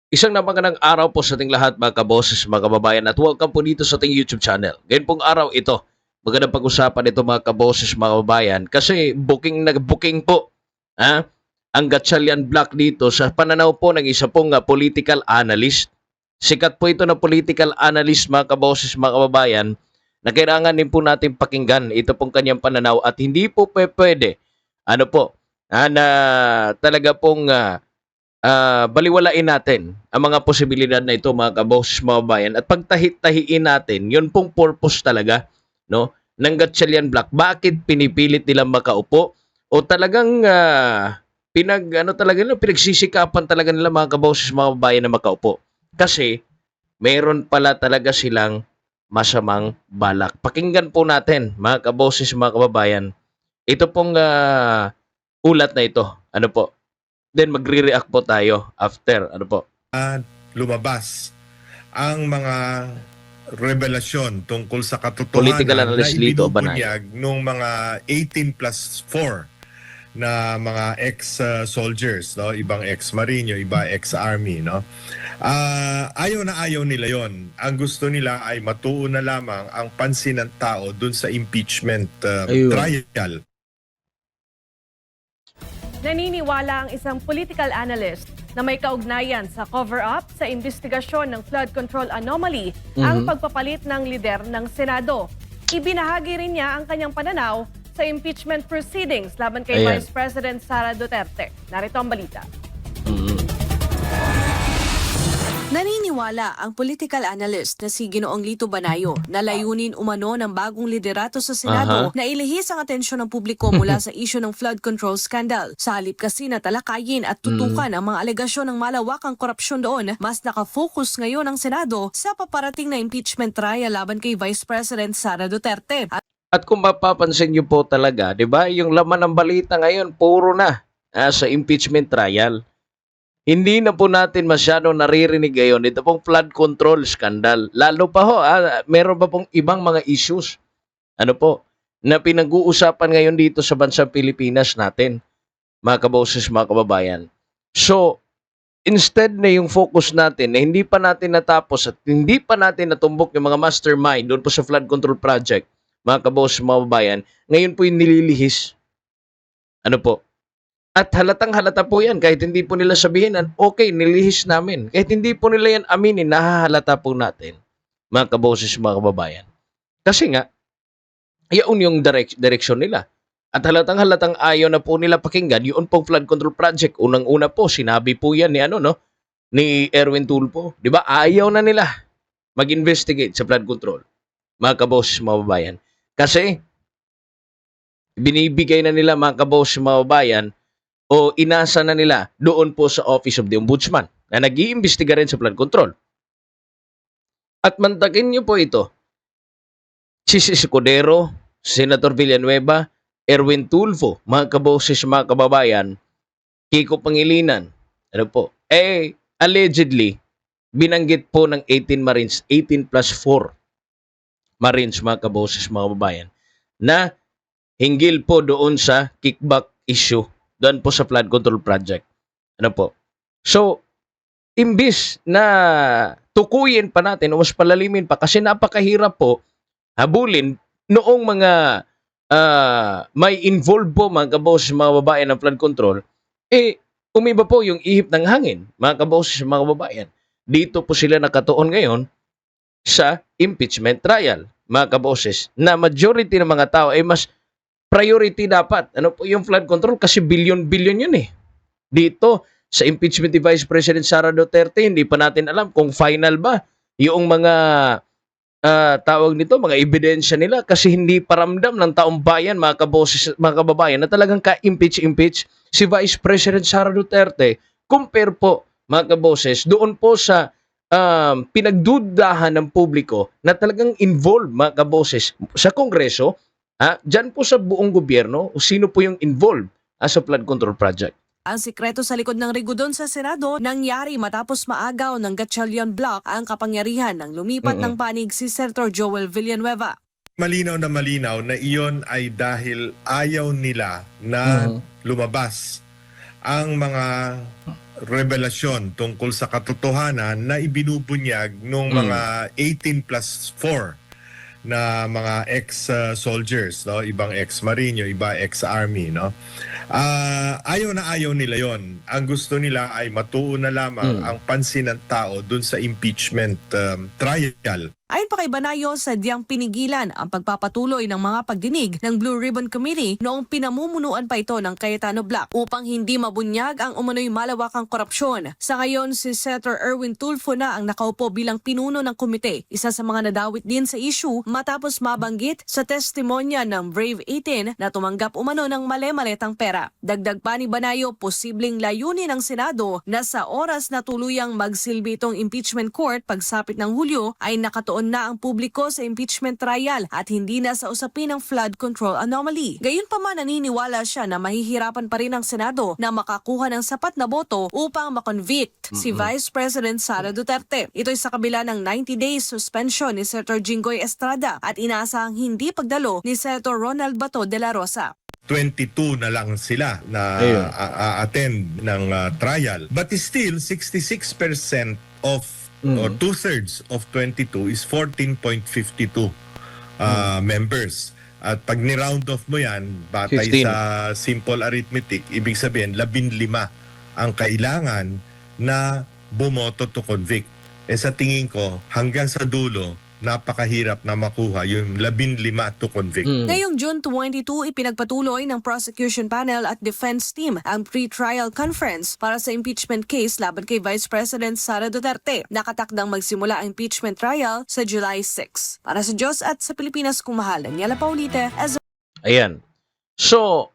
Isang napagandang araw po sa ating lahat mga kaboses, mga kababayan at welcome po dito sa ating YouTube channel. Ngayon pong araw ito, magandang pag-usapan ito mga kaboses, mga kababayan kasi nag-booking po ang Gatchalian Black dito sa pananaw po ng isa pong political analyst. Sikat po ito na political analyst mga kaboses, mga kababayan na kailangan din po natin pakinggan ito pong kanyang pananaw at hindi po pwede na talaga pong baliwalain natin ang mga posibilidad na ito mga kaboses, mga bayan at pagtahi-tahiin natin yun pong purpose talaga no ng Gatchalian Black. Bakit pinipilit nilang makaupo o talagang pinagsisikapan talaga nila mga kaboses, mga bayan na makaupo kasi meron pala talaga silang masamang balak. Pakinggan po natin mga kaboses, mga kababayan ito pong ulat na ito. Ano po? Then magre-react po tayo after. Ano po? Lumabas ang mga revelasyon tungkol sa Political katotohanan na analyst Lito Banay. ibinubunyag nung mga 18+4 na mga ex-soldiers, no? Ibang ex-marine, iba ex-army, no? Ayaw na ayaw nila yon. Ang gusto nila ay matuon na lamang ang pansin ng tao dun sa impeachment trial. Naniniwala ang isang political analyst na may kaugnayan sa cover-up sa investigasyon ng flood control anomaly ang pagpapalit ng lider ng Senado. Ibinahagi rin niya ang kanyang pananaw sa impeachment proceedings laban kay Ayan. Vice President Sara Duterte. Narito ang balita. Naniniwala ang political analyst na si Ginoong Lito Banayo na layunin umano ng bagong liderato sa Senado na ilihis ang atensyon ng publiko mula sa isyu ng flood control scandal. Sa halip kasi na talakayin at tutukan ang mga alegasyon ng malawakang korupsyon doon, mas nakafocus ngayon ang Senado sa paparating na impeachment trial laban kay Vice President Sara Duterte. At kung mapapansin niyo po talaga, 'di ba? Yung laman ng balita ngayon puro na sa impeachment trial. Hindi na po natin masyado naririnig ngayon ito pong flood control scandal. Lalo pa meron pa pong ibang mga issues. Ano po? Na pinag-uusapan ngayon dito sa bansang Pilipinas natin. Mga kaboses, mga kababayan. So, instead na yung focus natin na hindi pa natin natapos at hindi pa natin natumbok yung mga mastermind doon po sa flood control project, mga kaboses, mga kababayan, ngayon po yung nililihis. Ano po? At halatang halata po yan, kahit hindi po nila sabihin, okay, nilihis namin. Kahit hindi po nila yan aminin, nahahalata po natin, mga kaboses, mga kababayan. Kasi nga, yun yung direksyon nila. At halatang ayaw na po nila pakinggan, yun pong flood control project. Unang-una po, sinabi po yan ni Erwin Tulfo. Di ba? Ayaw na nila mag-investigate sa flood control, mga kaboses, mga kababayan. Kasi, binibigay na nila, mga kaboses, mga kababayan, o inasa na nila doon po sa Office of the Ombudsman na nag-iimbestiga rin sa flood control. At mantakin niyo po ito, si Escudero, Senator Villanueva, Erwin Tulfo, mga kaboses, mga kababayan, Kiko Pangilinan, allegedly, binanggit po ng 18 Marines, 18+4 Marines, mga kaboses, mga kababayan, na hinggil po doon sa kickback issue doon po sa flood control project. Ano po? So, imbis na tukuyin pa natin o mas palalimin pa kasi napakahirap po habulin noong mga may involved po mga kaboses, mga babayan ng flood control, umiba po yung ihip ng hangin, mga kaboses, mga babayan. Dito po sila nakatuon ngayon sa impeachment trial, mga kaboses, na majority ng mga tao ay mas priority dapat. Ano po yung flood control? Kasi billion-billion yun eh. Dito, sa impeachment ni Vice President Sara Duterte, hindi pa natin alam kung final ba yung mga tawag nito, mga ebidensya nila kasi hindi paramdam ng taong bayan, mga kaboses, mga kababayan, na talagang ka-impeach si Vice President Sara Duterte compare po, mga kaboses, doon po sa pinagdudahan ng publiko na talagang involved, mga kaboses, sa Kongreso. Diyan po sa buong gobyerno, sino po yung involved sa flood control project? Ang sikreto sa likod ng rigudon sa Senado nangyari matapos maagaw ng Gatchalian Block ang kapangyarihan ng lumipat ng panig si Senator Joel Villanueva. Malinaw na iyon ay dahil ayaw nila na lumabas ang mga revelasyon tungkol sa katotohanan na ibinubunyag ng mga 18 plus 4 na mga ex-soldiers, no? Ibang ex-marine, yung iba ex-army, no? Ayaw na ayaw nila yon. Ang gusto nila ay matuon na lamang ang pansin ng tao dun sa impeachment trial. Ayon pa kay Banayo, sadyang pinigilan ang pagpapatuloy ng mga pagdinig ng Blue Ribbon Committee noong pinamumunuan pa ito ng Cayetano Black upang hindi mabunyag ang umano'y malawakang korupsyon. Sa ngayon, si Senator Erwin Tulfo na ang nakaupo bilang pinuno ng komite. Isa sa mga nadawit din sa issue matapos mabanggit sa testimonya ng Brave 18 na tumanggap umano ng male-maletang pera. Dagdag pa ni Banayo, posibleng layunin ng Senado na sa oras na tuluyang magsilbi itong impeachment court pagsapit ng Hulyo ay nakatuon na ang publiko sa impeachment trial at hindi na sa usapin ng flood control anomaly. Gayunpaman, naniniwala siya na mahihirapan pa rin ang Senado na makakuha ng sapat na boto upang makonvict si Vice President Sara Duterte. Ito'y sa kabila ng 90 days suspension ni Senator Jinggoy Estrada at inaasahang hindi pagdalo ni Senator Ronald Bato de la Rosa. 22 na lang sila na attend ng trial. But still, 66% of or 2/3 of 22 is 14.52 members. At pag ni-round off mo yan, batay 15. sa simple arithmetic, ibig sabihin 15 ang kailangan na bumoto to convict. Sa tingin ko, hanggang sa dulo, napakahirap na makuha yung 15 to convict. Ngayong June 22, ipinagpatuloy ng prosecution panel at defense team ang pre-trial conference para sa impeachment case laban kay Vice President Sara Duterte. Nakatakdang magsimula ang impeachment trial sa July 6. Para sa Diyos at sa Pilipinas kung mahal, Daniela Paulite, Ayan. So,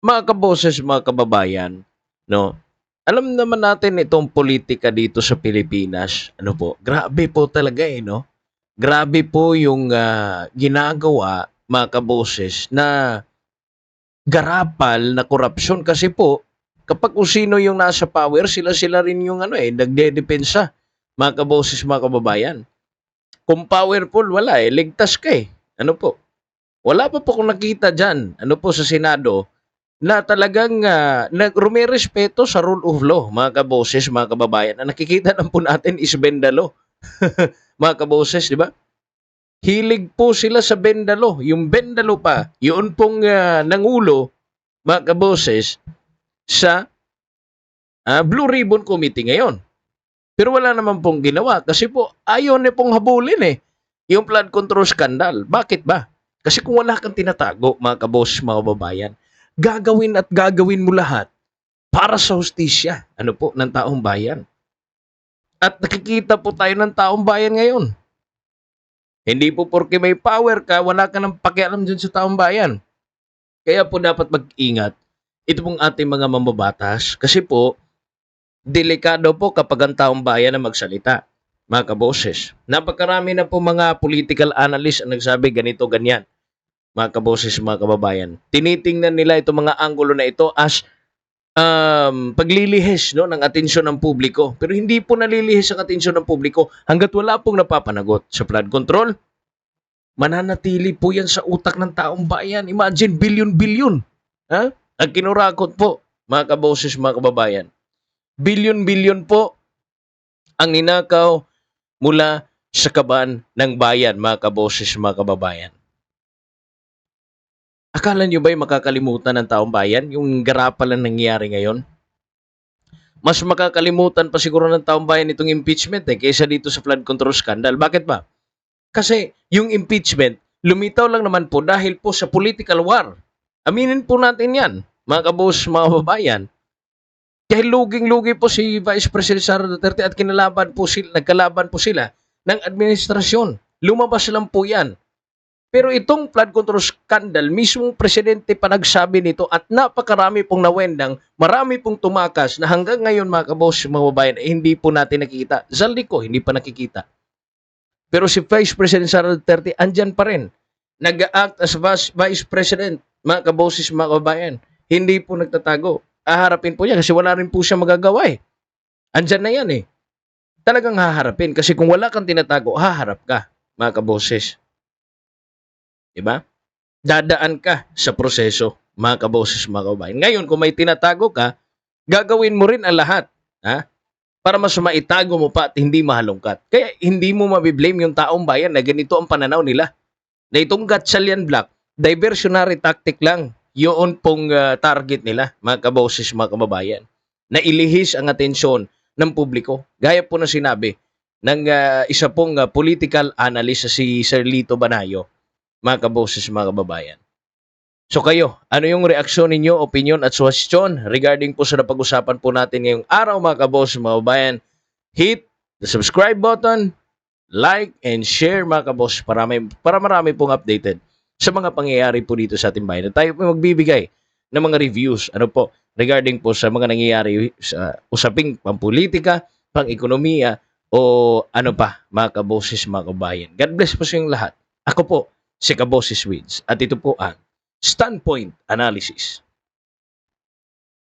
mga kaboses, mga kababayan, no? Alam naman natin itong politika dito sa Pilipinas. Ano po? Grabe po talaga no? Grabe po yung ginagawa, mga kaboses, na garapal na korupsyon kasi po kapag kung sino yung nasa power, sila rin yung nagdedepensa, mga kaboses, mga kababayan. Kung powerful, wala ligtas ka Ano po? Wala pa po kung nakita dyan, sa Senado, na talagang rumirespeto sa rule of law, mga kaboses, mga kababayan. Ang nakikita lang po natin is bendalo. Mga kaboses, di ba? Hilig po sila sa bendalo. Yung bendalo pa, yun pong nangulo, mga kaboses, sa Blue Ribbon Committee ngayon. Pero wala naman pong ginawa kasi po ayaw niya pong habulin yung flood control scandal. Bakit ba? Kasi kung wala kang tinatago, mga kaboses, mga kababayan, gagawin mo lahat para sa hustisya, ng taong bayan. At nakikita po tayo ng taong bayan ngayon. Hindi po porke may power ka, wala ka nang pakialam dyan sa taong bayan. Kaya po dapat mag-ingat. Ito pong ating mga mambabatas. Kasi po, delikado po kapag ang taong bayan na magsalita. Mga kaboses. Napakarami na po mga political analyst ang nagsabi ganito, ganyan. Mga kaboses, mga kababayan. Tinitingnan nila itong mga anggulo na ito as paglilihis ng atensyon ng publiko. Pero hindi po nalilihis ang atensyon ng publiko hanggat wala pong napapanagot sa flood control. Mananatili po yan sa utak ng taong bayan. Imagine, bilyon-bilyon. Ang kinurakot po, mga kaboses, mga kababayan. Bilyon-bilyon po ang ninakaw mula sa kaban ng bayan, mga kaboses, mga kababayan. Akala nyo ba'y makakalimutan ng taong bayan yung garapal na nangyayari ngayon? Mas makakalimutan pa siguro ng taong bayan itong impeachment kaysa dito sa flood control scandal. Bakit ba? Kasi yung impeachment, lumitaw lang naman po dahil po sa political war. Aminin po natin yan, mga kabos, mga babayan. Dahil luging-lugi po si Vice President Sara Duterte at nagkalaban po sila ng administrasyon. Lumabas lang po yan. Pero itong flood control scandal, mismong presidente pa nagsabi nito at napakarami pong nawendang, marami pong tumakas na hanggang ngayon, mga kabos, mga babayan, hindi po natin nakikita. Zaldi ko, hindi pa nakikita. Pero si Vice President Sara Duterte, andyan pa rin. Nag-act as Vice President, mga kaboses, mga kababayan. Hindi po nagtatago. Haharapin po niya kasi wala rin po siya magagawa Andyan na yan Talagang haharapin kasi kung wala kang tinatago, haharap ka, mga kaboses. Diba? Dadaan ka sa proseso, mga kaboses, mga kababayan. Ngayon, kung may tinatago ka, gagawin mo rin ang lahat Ha? Para mas maitago mo pa at hindi mahalongkat. Kaya hindi mo mabiblame yung taong bayan na ganito ang pananaw nila. Na itong Gatchalian Black, diversionary tactic lang. Yun pong target nila, mga kaboses, mga kababayan. Na ilihis ang atensyon ng publiko. Gaya po na sinabi ng isa pong political analyst si Sir Lito Banayo, mga kaboses, mga kababayan. So kayo, ano yung reaksyon ninyo, opinion at suhestyon regarding po sa napag-usapan po natin ngayong araw, mga kaboses, mga kababayan? Hit the subscribe button, like and share, mga kaboses, para marami pong updated sa mga pangyayari po dito sa ating bayan. At tayo po magbibigay ng mga reviews regarding po sa mga nangyayari sa usaping pampolitika, pang-ekonomiya o ano pa, mga kaboses, mga kabayan. God bless po sa inyong lahat. Ako po si Kaboses Wids at ito po ang Standpoint Analysis.